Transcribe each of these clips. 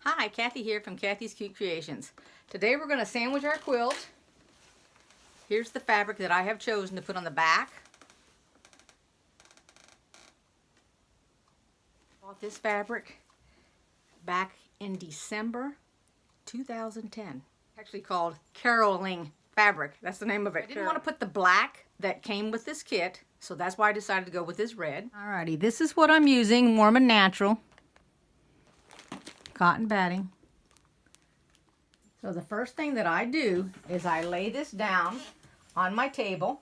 Hi, Kathy here from Kathy's Cute Creations. Today we're going to sandwich our quilt. Here's the fabric that I have chosen to put on the back. Bought this fabric back in December 2010. Actually called caroling fabric. That's the name of it. I didn't want to put the black that came with this kit, so that's why I decided to go with this red. Alrighty, this is what I'm using, Warm and Natural cotton batting. So the first thing that I do is I lay this down on my table.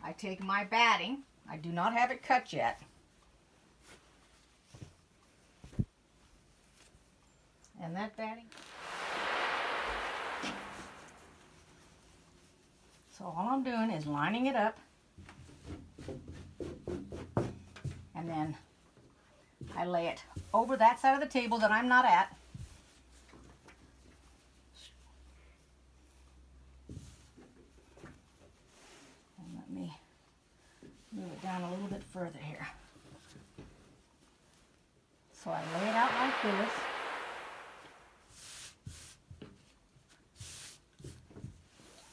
I take my batting. I do not have it cut yet. And that batting. So all I'm doing is lining it up. And then I lay it over that side of the table that I'm not at. And let me move it down a little bit further here. So I lay it out like this.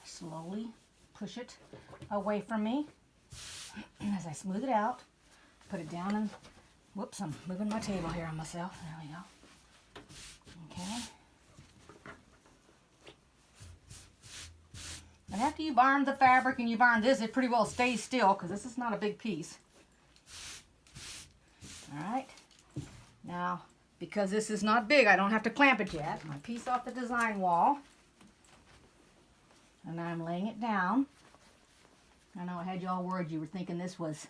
Slowly push it away from me as I smooth it out. Put it down and whoops, I'm moving my table here on myself. There we go. Okay. And after you've ironed the fabric and you've ironed this, it pretty well stays still because this is not a big piece. Alright. Now, because this is not big, I don't have to clamp it yet. My piece off the design wall. And I'm laying it down. I know I had you all worried. You were thinking this was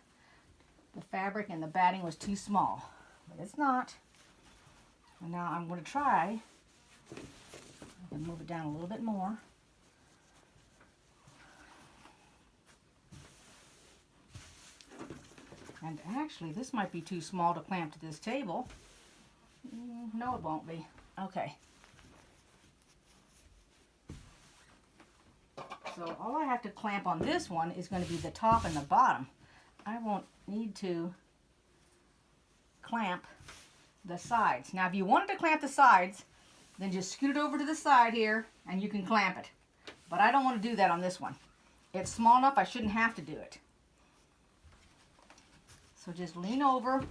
the fabric and the batting was too small, but it's not. And now I'm going to try. I can move it down a little bit more. And actually, this might be too small to clamp to this table. No, it won't be. Okay. So all I have to clamp on this one is going to be the top and the bottom. I won't need to clamp the sides. Now if you wanted to clamp the sides, then just scoot it over to the side here and you can clamp it. But I don't want to do that on this one. It's small enough I shouldn't have to do it. So just lean over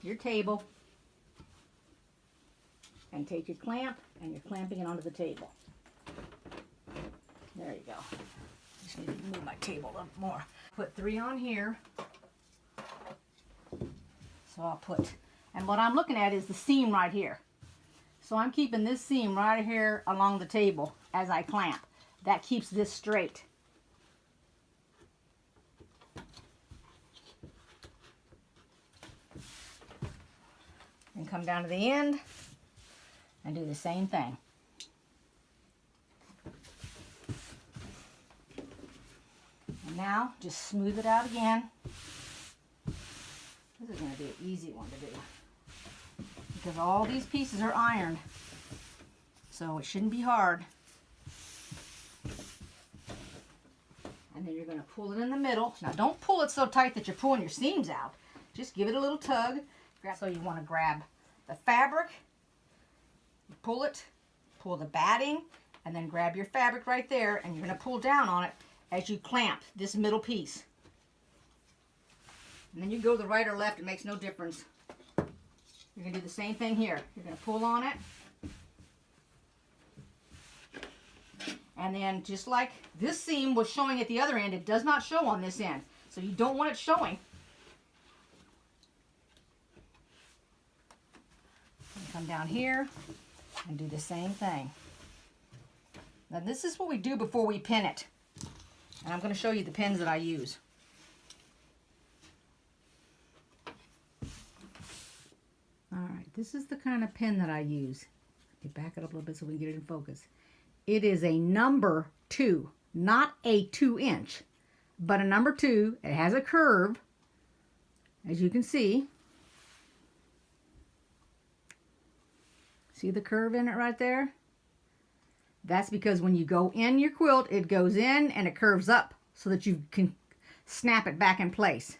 your table and take your clamp and you're clamping it onto the table. There you go. Just need to move my table a little more. Put 3 on here. So I'll put, and what I'm looking at is the seam right here. So I'm keeping this seam right here along the table as I clamp. That keeps this straight. And come down to the end and do the same thing. And now just smooth it out again. This is going to be an easy one to do because all these pieces are ironed, so it shouldn't be hard. And then you're going to pull it in the middle. Now don't pull it so tight that you're pulling your seams out. Just give it a little tug. So you want to grab the fabric, pull it, pull the batting, and then grab your fabric right there, and you're going to pull down on it as you clamp this middle piece. And then you go to the right or left, it makes no difference. You're going to do the same thing here. You're going to pull on it. And then just like this seam was showing at the other end, it does not show on this end. So you don't want it showing. And come down here and do the same thing. Now this is what we do before we pin it. And I'm going to show you the pins that I use. Alright, this is the kind of pin that I use. Let me back it up a little bit so we can get it in focus. It is a number 2, not a 2-inch, but a number 2. It has a curve, as you can see. See the curve in it right there? That's because when you go in your quilt, it goes in and it curves up so that you can snap it back in place.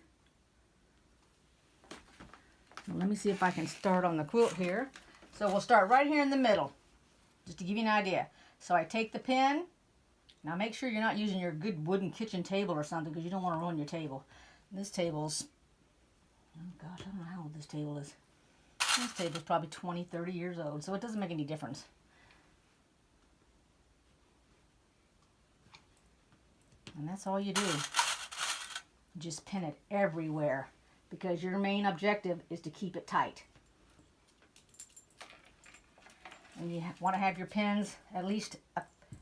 Now let me see if I can start on the quilt here. So we'll start right here in the middle, just to give you an idea. So I take the pin. Now make sure you're not using your good wooden kitchen table or something, because you don't want to ruin your table. This table's, oh gosh, I don't know how old this table is. This table's probably 20, 30 years old, so it doesn't make any difference. And that's all you do. Just pin it everywhere, because your main objective is to keep it tight. And you want to have your pins at least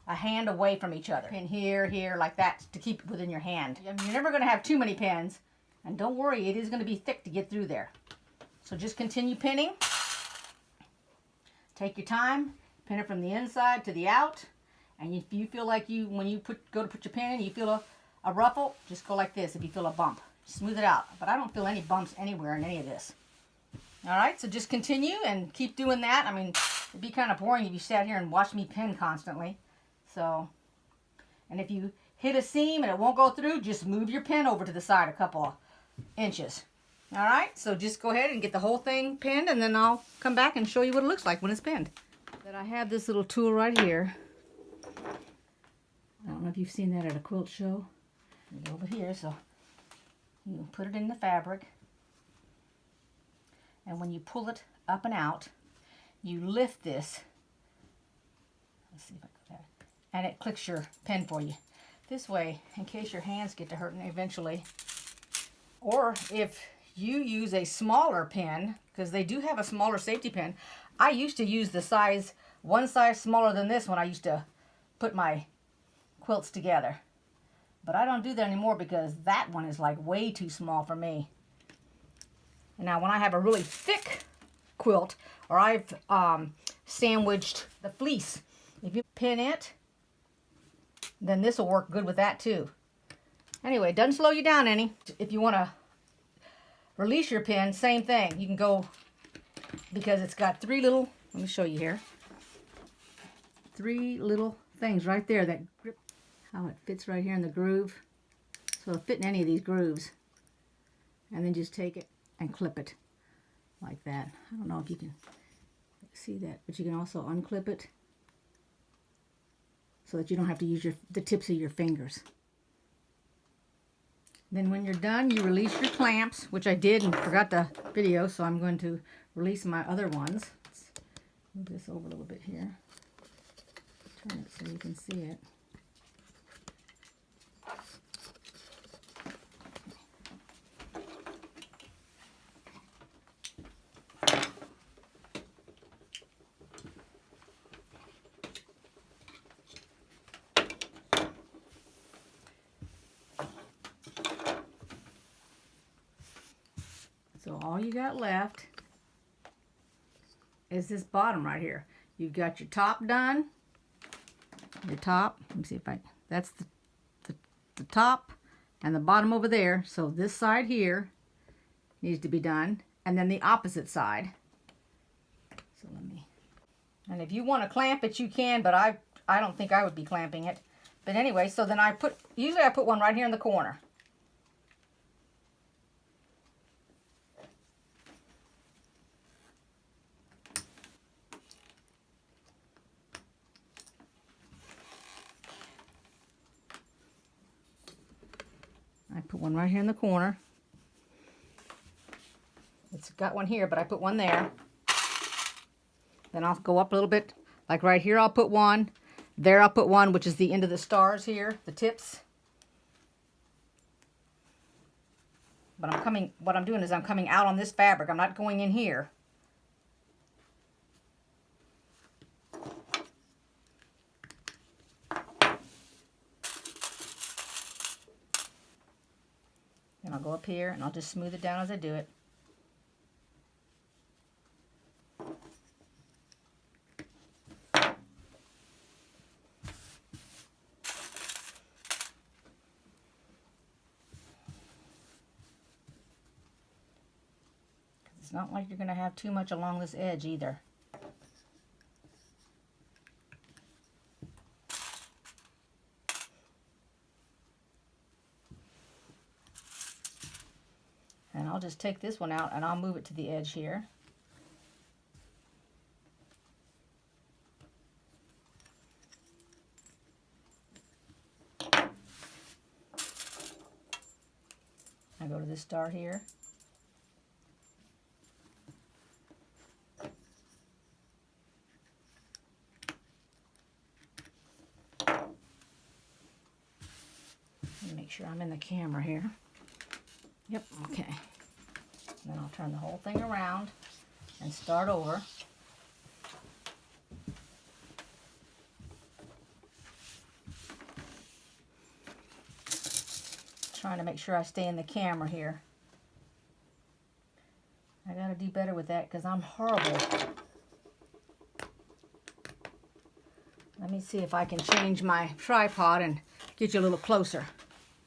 a hand away from each other. Pin here, here, like that, to keep it within your hand. You're never going to have too many pins, and don't worry, it is going to be thick to get through there. So just continue pinning. Take your time, pin it from the inside to the out, and if you feel like when you go to put your pin in, you feel a ruffle, just go like this. If you feel a bump, smooth it out. But I don't feel any bumps anywhere in any of this. All right, so just continue and keep doing that. I mean, it'd be kind of boring if you sat here and watched me pin constantly. So, and if you hit a seam and it won't go through, just move your pin over to the side a couple of inches. All right, so just go ahead and get the whole thing pinned, and then I'll come back and show you what it looks like when it's pinned. But I have this little tool right here. I don't know if you've seen that at a quilt show. Go over here, so you put it in the fabric, and when you pull it up and out, you lift this. Let's see if I got that. And it clicks your pin for you. This way, in case your hands get to hurting eventually, or if you use a smaller pin, because they do have a smaller safety pin. I used to use the one size smaller than this when I used to put my quilts together. But I don't do that anymore because that one is like way too small for me. And now when I have a really thick quilt, or I've sandwiched the fleece, if you pin it, then this will work good with that too. Anyway, it doesn't slow you down any. If you want to release your pin, same thing. You can go, because it's got three little, let me show you here. Three little things right there that grip how it fits right here in the groove. So it'll fit in any of these grooves. And then just take it and clip it like that. I don't know if you can see that, but you can also unclip it so that you don't have to use the tips of your fingers. Then when you're done, you release your clamps, which I did and forgot to video, so I'm going to release my other ones. Let's move this over a little bit here. Turn it so you can see it. So all you got left is this bottom right here. You've got your top done. Your top, let me see if that's the top and the bottom over there. So this side here needs to be done, and then the opposite side. So and if you want to clamp it, you can, but I don't think I would be clamping it. But anyway, so then usually I put one right here in the corner. I put one right here in the corner. It's got one here, but I put one there. Then I'll go up a little bit. Like right here, I'll put one. There, I'll put one, which is the end of the stars here, the tips. But what I'm doing is I'm coming out on this fabric. I'm not going in here. And I'll go up here and I'll just smooth it down as I do it. It's not like you're going to have too much along this edge either. I'll just take this one out and I'll move it to the edge here. I go to this start here. Make sure I'm in the camera here. Yep, okay. And then I'll turn the whole thing around and start over. Trying to make sure I stay in the camera here. I gotta do better with that because I'm horrible. Let me see if I can change my tripod and get you a little closer.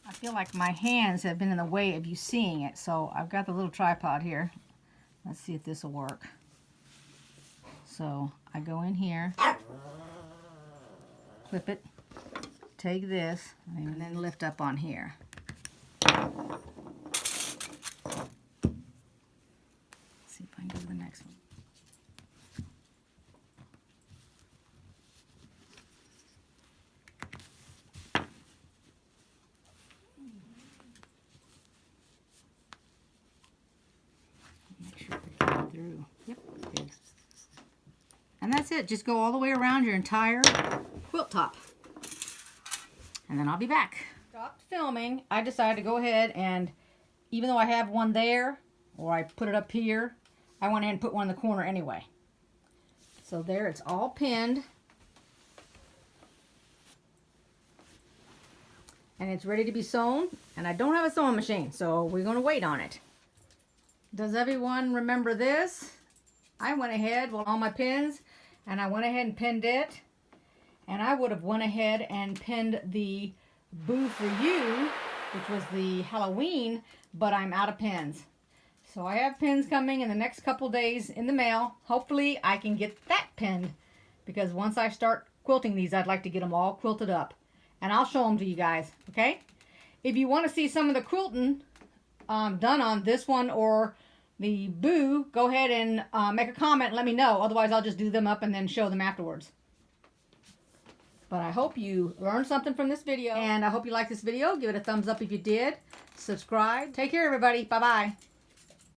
I feel like my hands have been in the way of you seeing it, so I've got the little tripod here. Let's see if this will work. So I go in here, clip it, take this, and then lift up on here. Let's see if I can go to the next one. Make sure we get it through. Yep, good. And that's it. Just go all the way around your entire quilt top. And then I'll be back. Stopped filming. I decided to go ahead and, even though I have one there, or I put it up here, I went ahead and put one in the corner anyway. So there, it's all pinned. And it's ready to be sewn. And I don't have a sewing machine, so we're going to wait on it. Does everyone remember this? I went ahead with all my pins, and I went ahead and pinned it. And I would have went ahead and pinned the Boo For You, which was the Halloween, but I'm out of pins. So I have pins coming in the next couple days in the mail. Hopefully I can get that pinned, because once I start quilting these, I'd like to get them all quilted up. And I'll show them to you guys, okay? If you want to see some of the quilting done on this one or the Boo, go ahead and make a comment and let me know. Otherwise, I'll just do them up and then show them afterwards. But I hope you learned something from this video. And I hope you liked this video. Give it a thumbs up if you did. Subscribe. Take care, everybody. Bye-bye.